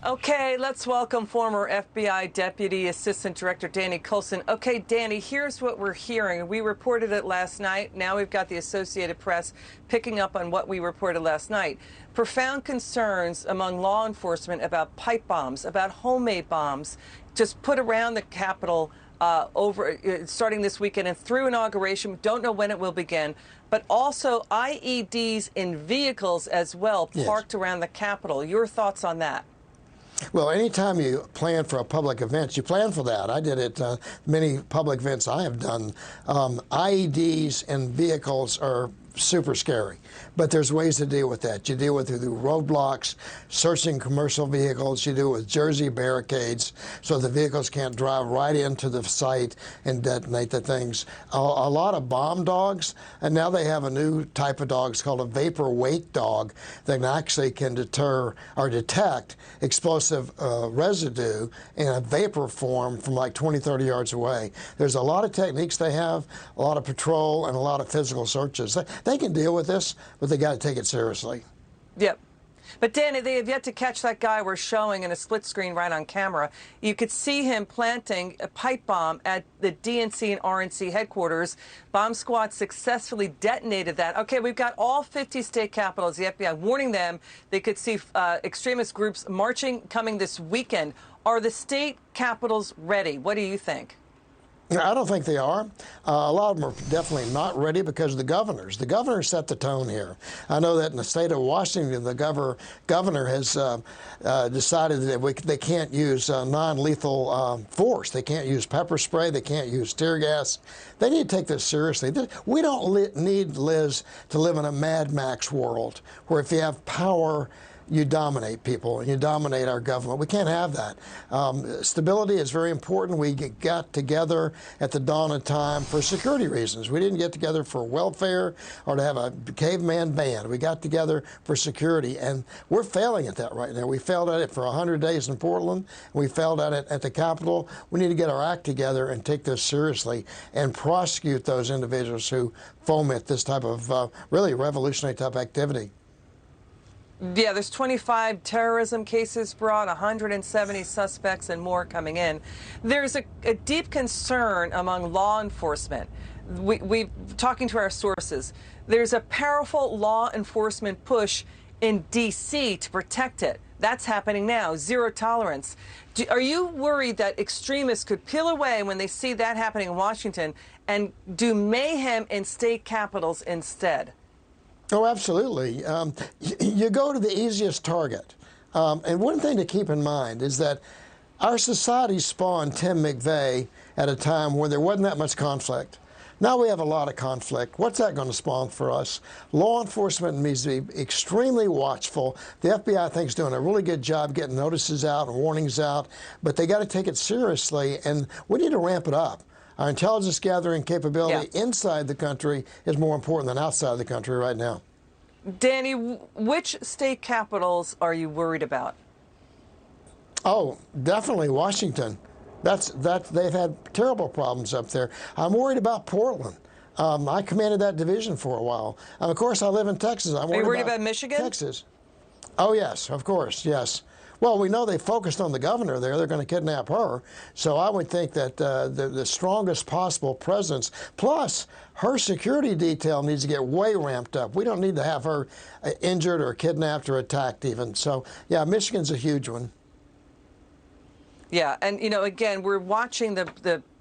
Okay, let's welcome former FBI Deputy Assistant Director Danny Coulson. Okay, Danny, here's what we're hearing. We reported it last night. Now we've got the Associated Press picking up on what we reported last night. Profound concerns among law enforcement about pipe bombs, about homemade bombs, just put around the Capitol starting this weekend and through inauguration. Don't know when it will begin, but also IEDs in vehicles as well, parked around the Capitol. Your thoughts on that? Well, anytime you plan for a public event, you plan for that. I did it, many public events I have done. IEDs in vehicles are super scary, but there's ways to deal with that. You deal with it through roadblocks, searching commercial vehicles. You do it with Jersey barricades so the vehicles can't drive right into the site and detonate the things. A lot of bomb dogs, and now they have a new type of dog. It's called a vapor wake dog that actually can deter or detect explosive residue in a vapor form from like 20, 30 yards away. There's a lot of techniques they have, a lot of patrol and a lot of physical searches. They can deal with this, but they got to take it seriously. Yep. But Danny, they have yet to catch that guy we're showing in a split screen right on camera. You could see him planting a pipe bomb at the DNC and RNC headquarters. Bomb squad successfully detonated that. Okay, we've got all 50 state capitals, the FBI warning them they could see extremist groups marching coming this weekend. Are the state capitals ready? What do you think? I don't think they are. A lot of them are definitely not ready because of the governors. The governors set the tone here. I know that in the state of Washington, the governor has decided that they can't use non-lethal force. They can't use pepper spray. They can't use tear gas. They need to take this seriously. We don't need, Liz, to live in a Mad Max world where if you have power, you dominate people, and you dominate our government. We can't have that. Stability is very important. We got together at the dawn of time for security reasons. We didn't get together for welfare or to have a caveman band. We got together for security, and we're failing at that right now. We failed at it for 100 days in Portland. We failed at it at the Capitol. We need to get our act together and take this seriously and prosecute those individuals who foment this type of really revolutionary type activity. Yeah, there's 25 terrorism cases brought, 170 suspects and more coming in. There's a deep concern among law enforcement. We've talking to our sources. There's a powerful law enforcement push in D.C. to protect it. That's happening now. Zero tolerance. Are you worried that extremists could peel away when they see that happening in Washington and do mayhem in state capitals instead? Oh, absolutely. You go to the easiest target. And one thing to keep in mind is that our society spawned Tim McVeigh at a time where there wasn't that much conflict. Now we have a lot of conflict. What's that going to spawn for us? Law enforcement needs to be extremely watchful. The FBI, I think, is doing a really good job getting notices out and warnings out, but they got to take it seriously, and we need to ramp it up. Our intelligence gathering capability inside the country is more important than outside the country right now. Danny, which state capitals are you worried about? Oh, definitely Washington. They've had terrible problems up there. I'm worried about Portland. I commanded that division for a while. And of course, I live in Texas. Are you worried about Michigan? Texas. Oh, yes, of course, yes. Well, we know they focused on the governor there. They're going to kidnap her. So I would think that the strongest possible presence, plus her security detail needs to get way ramped up. We don't need to have her injured or kidnapped or attacked even. So, yeah, Michigan's a huge one. Yeah, and, you know, again, we're watching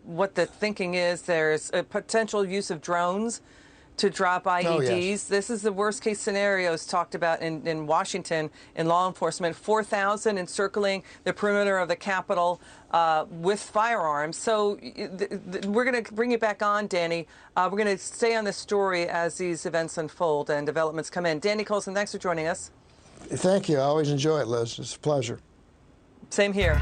what the thinking is. There's a potential use of drones to drop IEDs. Oh, yes. This is the worst case scenarios talked about in Washington in law enforcement. 4,000 encircling the perimeter of the Capitol with firearms. So we're going to bring you back on, Danny. We're going to stay on this story as these events unfold and developments come in. Danny Coulson, thanks for joining us. Thank you. I always enjoy it, Liz. It's a pleasure. Same here.